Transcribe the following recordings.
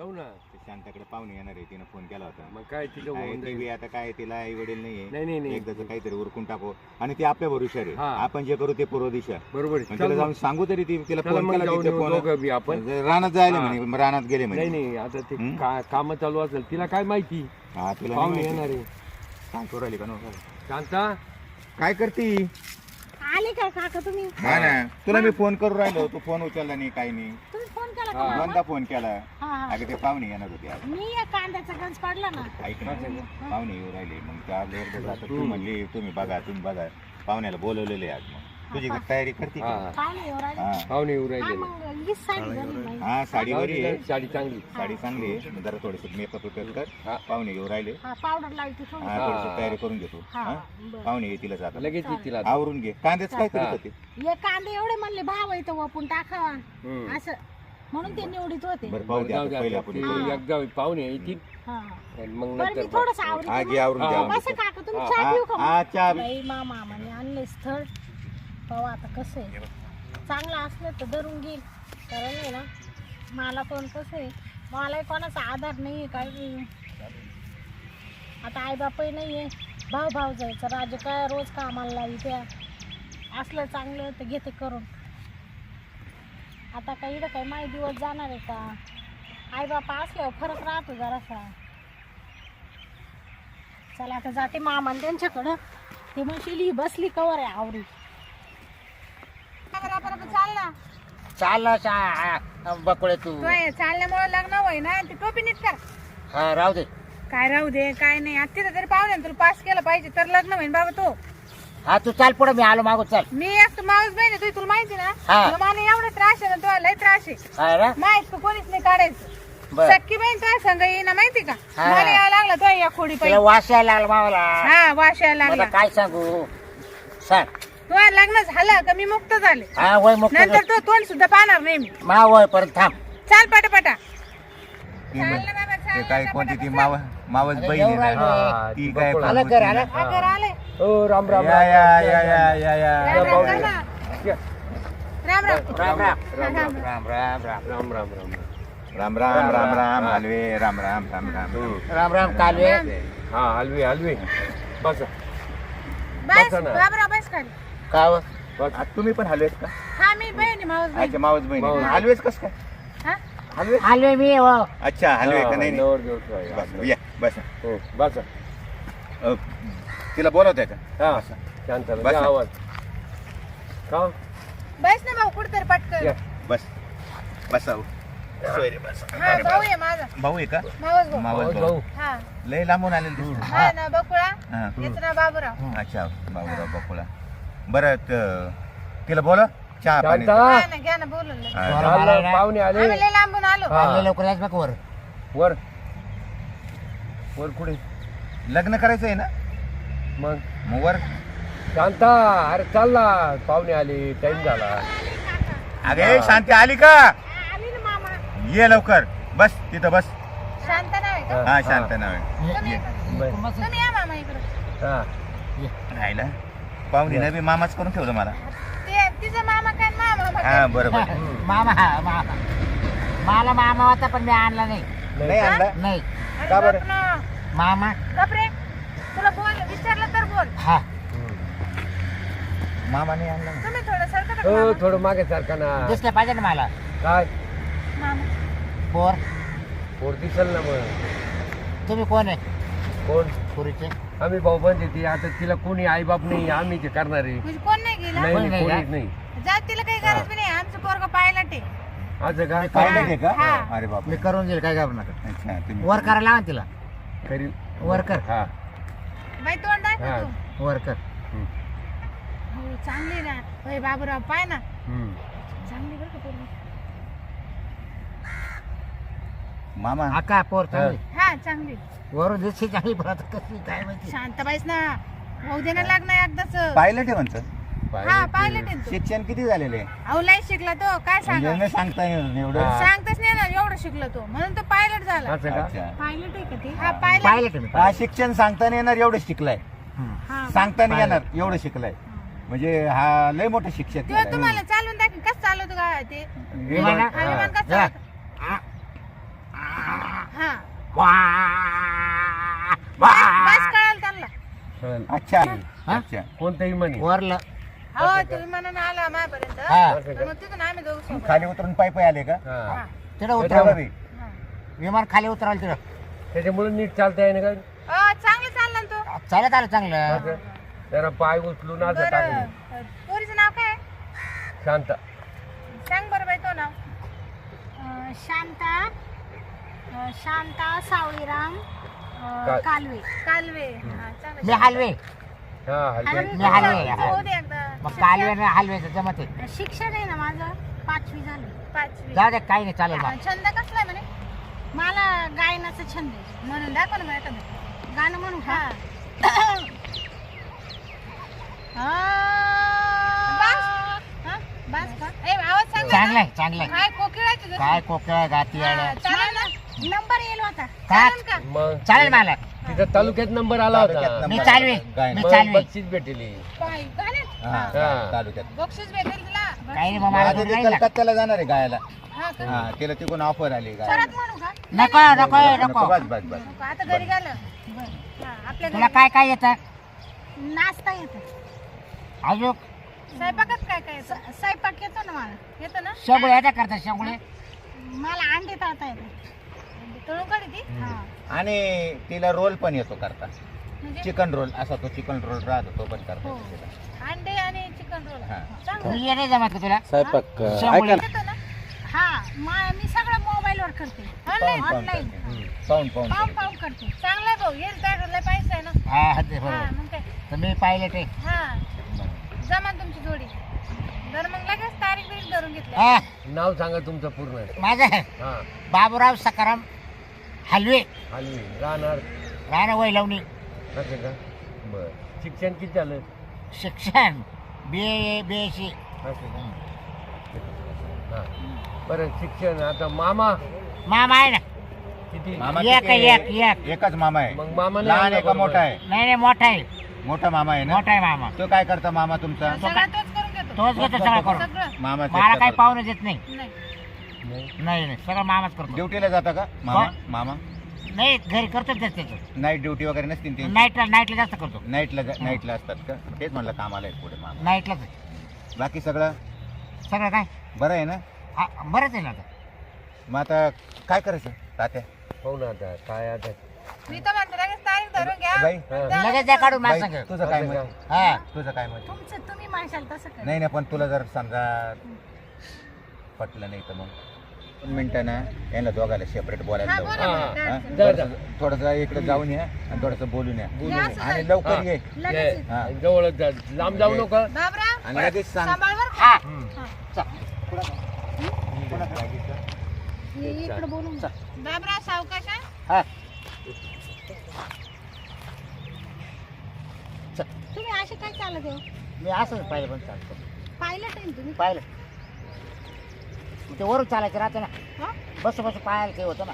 जाऊ ना. शांताकडे पाहुणे येणार आहे, तिने फोन केला होता. मग काय तिला होऊन टीव्ही आता काय तिला आई वडील नाहीये. नाही एकदाच काहीतरी उरकून टाकू आणि ते आपल्या भरोशावर आहे. आपण जे करू ते पूर्व दिशा बरोबर. तिला जाऊन सांगू तरी ती तिला फोन केला फोन आपण रानात जायला म्हणे, रानात गेले म्हणे. नाही आता ते काम चालू असेल तिला काय माहिती. हा तिला पाहुणे येणार आहे. काय करू राहिली का नव्हतं शांता काय करती आले का काका तुम्ही? हा ना तुला मी फोन करू राहिलो, तू फोन उचलला नाही काही नाही. तुम्ही फोन केला का? दोनदा फोन केला. हा. अगं ते पाहुणे येणार होते आज. मी एक कांद्याचा गंज पडला ना. ऐक ना पाहुणे येऊ राहिले, मग त्या तू म्हणली तुम्ही बघा पाहुण्याला बोलवलेले आज. मग तुझी तयारी करते का? पाहुणे येऊ राहिले. पाहुणे येऊ हा, राहिले. मग हीच साडी घालून बाई. हा साडी बरी आहे, साडी चांगली. साडी चांगली आहे. जरा थोडस मेकअप कर. पाहुणे येऊ राहिले. हा, पावडर लावते थोडी. हा थोडीशी तयारी करून घेतो. हा, पाहुणे येतीलच आता. लगेच येतील आता. आवरून घे. कांद्याच काय करत होते? हे कांदे एवढे म्हणले भाव आहे तर वपून टाकावा असं म्हणून ते निवडीत होते. बरं पाहू द्या पहिले आपण एकदा पाहुणे येतील हा. आणि मग बरं मी नंतर थोडंसं हा घे आवरून घ्या. कसं काका तुम्ही चहा पिऊ का मग? हा चहा बाई मामाने आणले स्थळ पाहू आता कसं आहे. चांगलं असलं तर धरून घेईल, कारण आहे ना मला पण कसं आहे, मलाही कोणाचा आधार नाही आहे काही नाही. आता आईबापही नाही आहे, भाव जायचं राजे काय रोज कामाला लावी त्या असलं चांगलं तर घेते करून. आता काही इकडं काही माही दिवस जाणार आहे का? आईबापा असल्यावर फरक राहतो जरासा. चला आता जाते मामा त्यांच्याकडं. ते म्हणशील ही बसली कवर आहे आवरी. चाल ना बकुळे तू चालल्यामुळे लग्न होय ना. ती टोपी नीट कर. हा राहू दे. काय राहू दे काय नाही. आता तिथं तरी पाहुणे तुला पास केलं पाहिजे तर लग्न होईल बाबा. तो हा तू चाल पुढे, मी आलो मागून. चाल. मी एक माऊस बहीण आहे तुला माहिती ना. हा. मला एवढा त्रास आहे ना, तुला लय त्रास आहे. हा ना माहित तू कोणीच नाही काढायचं. बर. सक्की बहीण तुझ्या संग येईना माहिती का? हा. मला यावं लागलं तुझ्या या खोडी तुला पाहिजे. वास यायला लागला मावाला. हा वाश यायला मला लागला. काय सांगू सांग. तुझं लग्न झालं का मी मुक्त झाले. हा वय मग नंतर तो तोंड सुद्धा पाहणार नाही मी. मा वय परत थांब. चाल पटापटा. ते काय कोणती ती मावस बहीण आहे ना. हा, ती काय आलं कर आलं. घर आले. हो राम राम या या या या या या राम राम कर ना. राम राम. राम राम राम राम राम राम राम राम राम राम राम राम हलवे राम राम राम राम राम राम कालवे. हा हलवे बस बस बसा ना. बाबरा बस खाली. का हो? बस आज तुम्ही पण हलवेच का? हा मी बहीण माऊस बहीण. अच्छा मावस बहीण मावस. हलवेच कस काय? हा? हलवे आलोय मी हो. अच्छा हलवे का नाही नवर देऊ बस या बस हो बस तिला बोलवताय का? हा बसा. शांत बस. आवाज का बस ना भाऊ कुठतरी पटकन. या. बस बसा सोय रे बस. हा भाऊ आहे माझा. भाऊ आहे का? माऊस भाऊ. मावस भाऊ. भाऊ हा लय लांबून आलेलं दिसतो. हा ना बकुळा. हा. याचं नाव बाबूराव. अच्छा बाबूराव बकुळा. बरं तिला बोला चहा पाणी. शांता हा ना घ्या ना बोलून. हा, चाललं, पाहुणे आले आम्ही लय लांबून आलो. हा. आलोय लवकर याच बघ वर. वर कुठे लग्न करायचंय ना मग वर. शांता अरे चालला पाहुणे आले टाइम झाला. अगे शांती आली का? आली ना मामा. ये लवकर बस तिथं बस. शांत नाव आहे का? हा शांत नाव आहे. तुम्ही तुम्ही या मामा इकडे. हा राहिला पाहुणीनं बी मामाच करून ठेवलं मला. ते तिचा मामा काय मामा हा बरोबर. मामा हा मामा. मला मामा होता पण मी आणला नाही. नाही आणला नाही का बरं? मामा. कपरे तुला बोल विचारलं तर बोल. हा मामा नाही आणला ना. तुम्ही थोडं सरकत हो थोडं मागे सारखा ना दिसलं पाहिजे ना मला. काय मामा. पोर पोर दिसल ना मग तुम्ही कोण आहे? कोण पुरीचे आम्ही भाऊ बंद ती आता तिला कोणी आई बाप नाही आम्ही ते करणार आहे. म्हणजे कोण नाही गेला? नाही कोणी नाही, नाही कोणीच नाही. जात तिला काही गरज बी नाही. आमचं पोरग पाहिलं ते. असं का पाहिलं ते का? हा. अरे बाप मी करून देईल काय घाबरू नका. अच्छा तुम्ही वर करायला लावा ना तिला. करील वर कर. हा बाई तोंड हा. दाखव तू. वर कर. हो चांगली ना. होय बाबूराव पाय ना. हम्म. चांगली बरं का पोरगी. मामा हा काय पोर चांगली. हा चांगली. वरून दिसली चांगली पण आता कसली काय माहिती. शांत बाईस ना. होऊ दे ना लग्न एकदाच. पाहिलं ते म्हणतं. हा पाहिलं ते तू. शिक्षण किती झालेले आहे? अहो लय शिकला तो. काय सांगा. म्हणजे नाही सांगता येणार एवढं. हा. सांगताच नाही ना एवढं शिकला तो. म्हणून तो पायलट झाला. असं का अच्छा. पायलट आहे का ते? हा पायलट. पाहिलं तुम्ही. हा शिक्षण सांगता नाही येणार एवढं शिकलाय. हा. सांगता नाही येणार एवढं शिकलाय. म्हणजे हा लय मोठं शिक्षक तेव्हा आहे. तुम्हाला चालवून दाखव कसं चालवतो का ते विमान ना? हा, विमान कसं हा. चालवतं? हा वा बस कळेल त्यांना. चल. अच्छा हा? अच्छा कोणतंही म्हणे वरलं हो तुम्ही म्हणून आला माझ्यापर्यंत हा तर मग तिथून आम्ही दोघं सोबत. खाली उतरून पाय पाय आले का हा. तिथं तेव्हा उतरव बी. हा. विमान खाली उतराल तिथं त्याच्यामुळे नीट चालता येईन का चांगलं चाललं ना तू. चालत आलं चांगलं असं जरा पाय उचलून असं टाकले बरं पोरीचं नाव काय आहे? शांत सांग बरं बाई तो नाव. शांता शांता सावळीराम कालवे कालवे हा, चांगलं. मी हलवे हा हलवे आणि मी हलवे. तुझं होऊ दे एकदा. मग कालवे हलवेचं जमत आहे. शिक्षण आहे ना माझं 5वी झालं 5वी. जाऊ दे काही नाही चालेल मग छंद कसला आहे म्हणे? मला गायनाचा छंद आहे म्हणून दाखव ना मला एखादं गाणं म्हणू का? बस का? ए, आवाज सांग ना. चांगलं आहे चांगलं आहे काय कोकिळाची जशी. काय कोकळ गाती हा, आड्या. चालेल ना? नंबर येईल होता काय? चालेल का? मग चालेल मला तिथं तालुक्यात नंबर आला तालुक्यात होता नंबर मी चालवी. काय मी मग चालवी. बक्षीस भेटली काय गाण्यात? हा, हा. तालुक्यात बक्षीस भेटेल तुला. काही नाही मग मला आधी दोन ते राहील ना. कलकत्त्याला जाणार आहे गायला हा का? हा तिला तिकडून ऑफर आली गायला परत म्हणू का? नको नको नको बस बस बस नको, आता घरी गेलं. हा, आपल्या तुला घरी. काय काय येतं नाश्ता येतो. अजून स्वयंपाकात काय काय येतं? स्वयंपाक येतो ना मला. येतो ना? शेंगुळे येतात करतात शेंगुळे मला अंडे तळता येते. तळून काढी ती? हा. आणि तिला रोल पण येतो करता म्हणजे? चिकन रोल असा तो चिकन रोल राहतो तो पण करता हो. येतो तिला. अंडे आणि चिकन रोल. हा. चांगलं. तुझी ये नाही जमत का तुला स्वयंपाक शेंगुळे येतं ना? हा मी सगळं मोबाईलवर करते. ऑनलाईन पाहून ऑनलाईन करते. पाहून पाहून पाहून करते. पाहून करते. चांगलं भाऊ येईल त्याकडे पैसा आहे ना. हा ते हा बरोबर मग काय. तर मी पाहिले ते हा जमा तुमची जोडी. तर मग लगेच तारीख बिरीख धरून घेतली. हा, नाव सांगा तुमचं पूर्ण माझं हा बाबूराव सकाराम हलवे हलवी राहणार राणा वैलवणी असं का बर शिक्षण किती झालं शिक्षण BA असं का हा बरं शिक्षण आता मामा मामा आहे ना किती मामा एक किती आहे? एक एकच मामा आहे मग मामा लहान आहे का मोठा आहे नाही नाही मोठा आहे मोठा मामा आहे ना मोठा आहे मामा तो काय करता मामा तुमचा सगळं तोच करून घेतो. तोच घेतो सगळं करून सगळं मामा मला काही पाहुणे देत नाही नाही. नाही नाही सगळं मामाच करतो ड्युटीला जाता का मामा मामा नाही घरी करतो तेच त्याचं नाईट ड्युटी वगैरे नसतील ते नाईटला जास्त करतो नाईटला असतात का तेच म्हणलं कामाला आहे पुढे मामा नाईटलाच बाकी सगळं सगळं काय बरं आहे ना हा बरंच आहे ना आता मग आता काय करायचं तात्या हो ना आता काय आता मी तर म्हणते लगेच तारीख धरून घ्या. बाई हा. लगेच द्या काढून बाई, माझं सांग तुझं काय असं मत हा तुझं काय मत तुमचं तुम्ही म्हणशाल तसं कर. नाही नाही पण तुला जर समजा पटलं नाही तर मग 2 मिनिटं ना यांना दोघाला सेपरेट बोलायला हा लावू. बोला हा. बोला, काय हा? अडचण जा, जा. थोडंसं इकडे जाऊन या आणि थोडंसं बोलून या नाही. हे असं आणि जाईल. लवकर ये लगेच येईल. हा. जवळच जा लांब जाऊ नका बाबरा आणि लगेच सांग सांभाळ बरं का? हा हम्म. ये इकडे बोलून बाबरा सावकाश हा? हा तुम्ही असे काय चालत हो? मी असंच पाहिलं पण चालतो पाहिलं टाइम तुम्ही पाहिलं ते वरून चालायचं राहतं ना हा? बसू पाहायला काही होतं ना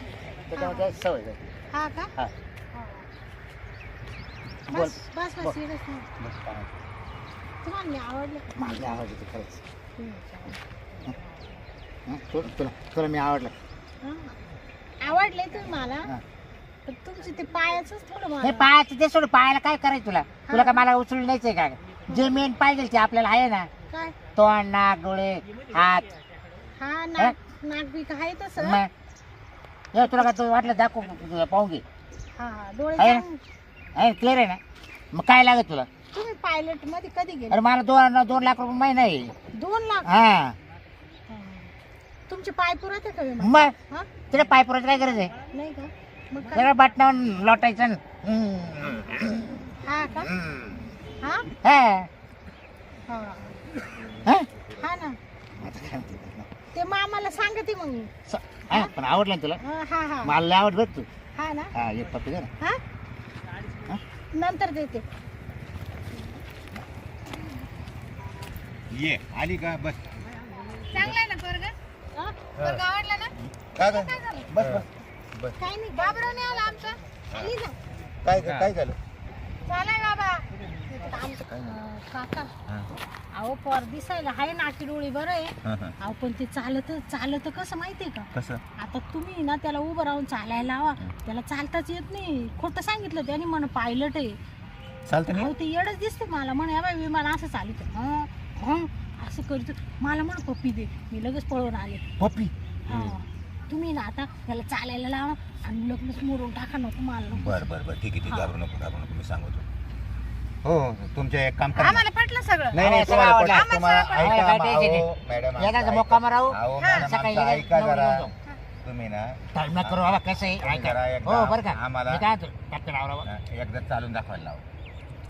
त्याच्यामध्ये सवय झाली. हा का हा बोल. बस बस बस येतच नाही. बस काय. तुम्हाला मी आवडले का? मला आवाज येतो खरंच तुम्ही आवडले. हं? तुला तुला मी आवडलं हा. आवडले तुम्ही मला हा. पण तुमचे ते पायाच थोडं हे मला पायाचं ते सोड पायाला काय करायचं तुला काय मला उचलून न्यायचंय का जे मेन पाहिजे ते आपल्याला आहे ना काय तोंड नाक डोळे हात हा नाक नाक बी आहे तसं मग हे तुला काय वाटलं दाखव तुला पाहून घे हा हा डोळे आहे ना? चांगले. आहे क्लिअर आहे ना मग काय लागत तुला तुम्ही पायलट मध्ये कधी गेले अरे मला 2 लाख रुपये महिना आहे 2 लाख हा हा. तुमचे पाय पुरत आहे का विमान? मग हा तिला पाय पुरायची काय गरज आहे नाही का मग काय सगळं बटनावर लोटायचं ना. हा का हा हा हा हा? हा ना ते मामाला सांगते मग मी हा, पण आवडलं ना तुला हा हा हा मला लय आवड बघ तू हा ना हा एक पप्पी दे ना हा नंतर देते ये आली का बस चांगला आहे ना पोरगा हा? पोरगा आवडला ना काय काय काय झालं बस बस काही नाही बाबराव नाही आला आमचा ये जा. काय काय झालं चालाय बाबा काका हा. अहो पोर दिसायला हाय नाकी डोळी बरं आहे हा, हा. अहो पण ते चालत कसं माहितीये का कसं आता तुम्ही ना त्याला उभं राहून चालायला लावा त्याला चालताच येत नाही खोटं सांगितलं त्याने म्हण पायलट आहे चालतं नाही अहो ते येडच दिसते मला म्हणे बाई विमान असं चालत असं करतो मला म्हण पप्पी दे मी लगेच पळून आले पप्पी हा तुम्ही ना आता त्याला चालायला लावा आणि लग्नच मोडून टाका नको मला नको बर बर बर ठीक आहे ठीक आहे घाबरू नको मी सांगतो हो तुमचं एक काम करा आम्हाला पटलं सगळं नाही नाही आम्हाला तुम्हाला आवडलं. पटलं. तुम्हाला आम्हाला ऐका काय मा- टेन्शन अहो, नाही. मॅडम एकदाच आमचं मुक्काम राहू. अहो, हा. मॅडम सकाळी आमचं लगेच ऐका नवरी जरा घेऊन तुम्ही ना टाइम न करू बाबा कसं आहे तुम्ही जरा ऐका एकदा हो बरं का आम्हाला- मी काय म्हणतो, टपकन आवरावं. एकदा चालून दाखवायला लावा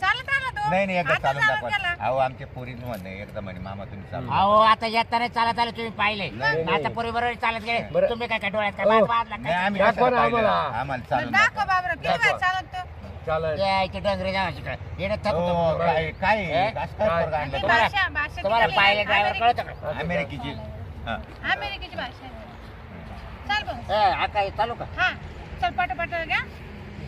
चालत आला तो नाही एकदा आता चालून चालत दाखवा गेला. अहो आमच्या पोरीच म्हणणे एकदा म्हणे मामा तुम्ही चालून अहो आता येताना चालत आलं तुम्ही पाहिले नाही, नाही. आता पूर्वी बरोबर चालत गेले बरं. तुम्ही काय डोळ्यात काय हो. बात बांधला नाही काय? आम्ही दाखवा कशाला ना पाहिलं? आम्हाला. आम्हाला चालून दाखव दाखवा. बाबरा किती वेळ चालत तो चालेल त्या इथे डोंगरे जावा तिकडे येणं थकतो हो, तुम्ही. काय काय हे? असं काय पोरगं आणलं? ती तुम्हाला- भाषा तुम्हाला किती पाहिले वेगळी. ड्रायव्हर कळतं का अमेरिकेची हा. अमेरिकेची भाषा चल बघ हा काय चालू का हा चल पटापट घ्या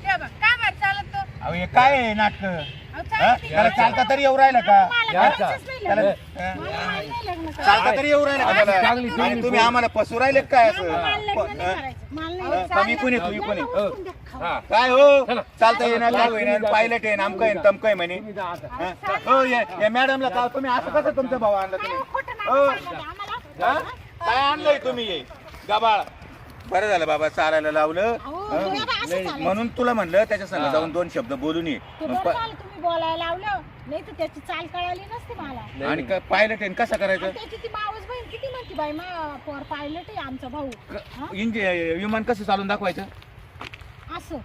ते बघ काय बाहेर चालत तो अहो हे काय आहे नाटक अहो, चालत ती त्याला गाडी. चालता तरी येऊ राहिलं का मला या करायचंच नाही त्याला लग्न. हा? मला नाही लग्न करायचं. चालता तरी येऊ राहिलं का त्याला? चांगली आणि चांगली तुम्ही आम्हाला फसू राहिले काय असं मला लग्न प- नाही करायचं. मला नाही. कमी कोणी तुम्ही कोणी उचलून द्या, खाऊ. हा काय हो चला. चालता येणार काय होईना पायलट आहे नामकं आहे तमकं आहे म्हणे तुम्ही जा आता. हा? हो या मॅडमला का तुम्ही असं कसं तुमचा भाऊ आणला काय तुम्ही हो, खोटं हो. नाटक सांगता ते आम्हाला? हा? काय आणलंय तुम्ही हे गबाळ बरं झालं बाबा चालायला लावलं अहो, हा? तुम्ही आता असं चालायचं. म्हणून तुला म्हणलं त्याच्या संग जाऊन दोन शब्द बोलून ये ते मग बरं झालं तुम्ही बोलायला लावलं नाही तर त्याची चाल कळाली नसते मला आणि पायलट आहे कसं करायचं आणि त्याची ती मावस बहीण किती म्हणते बाई मा पोर पायलट आहे आमचा भाऊ हा? विमान कसं चालून दाखवायचं असं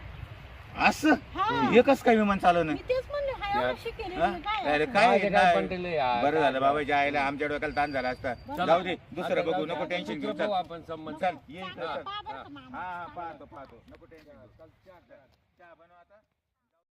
असं हा. हे कसं काय विमान चालवणं मी तेच म्हणले हाय अशी केली हा? काय अरे असं? काय माझे काय नाही. पंटेले यार. बरं झालं बाबा जायला आमच्या डोक्याला ताण झाला असता बरं. जाऊ दे दुसरं आता बघू जाऊ नको दे. टेन्शन घेऊ दुसरं चल बघू आपण संबंध चल ये इथं, चांगलं चल. पहा बरं का मामा. हा पाहतो नको टेन्शन घेऊ चहा बनवा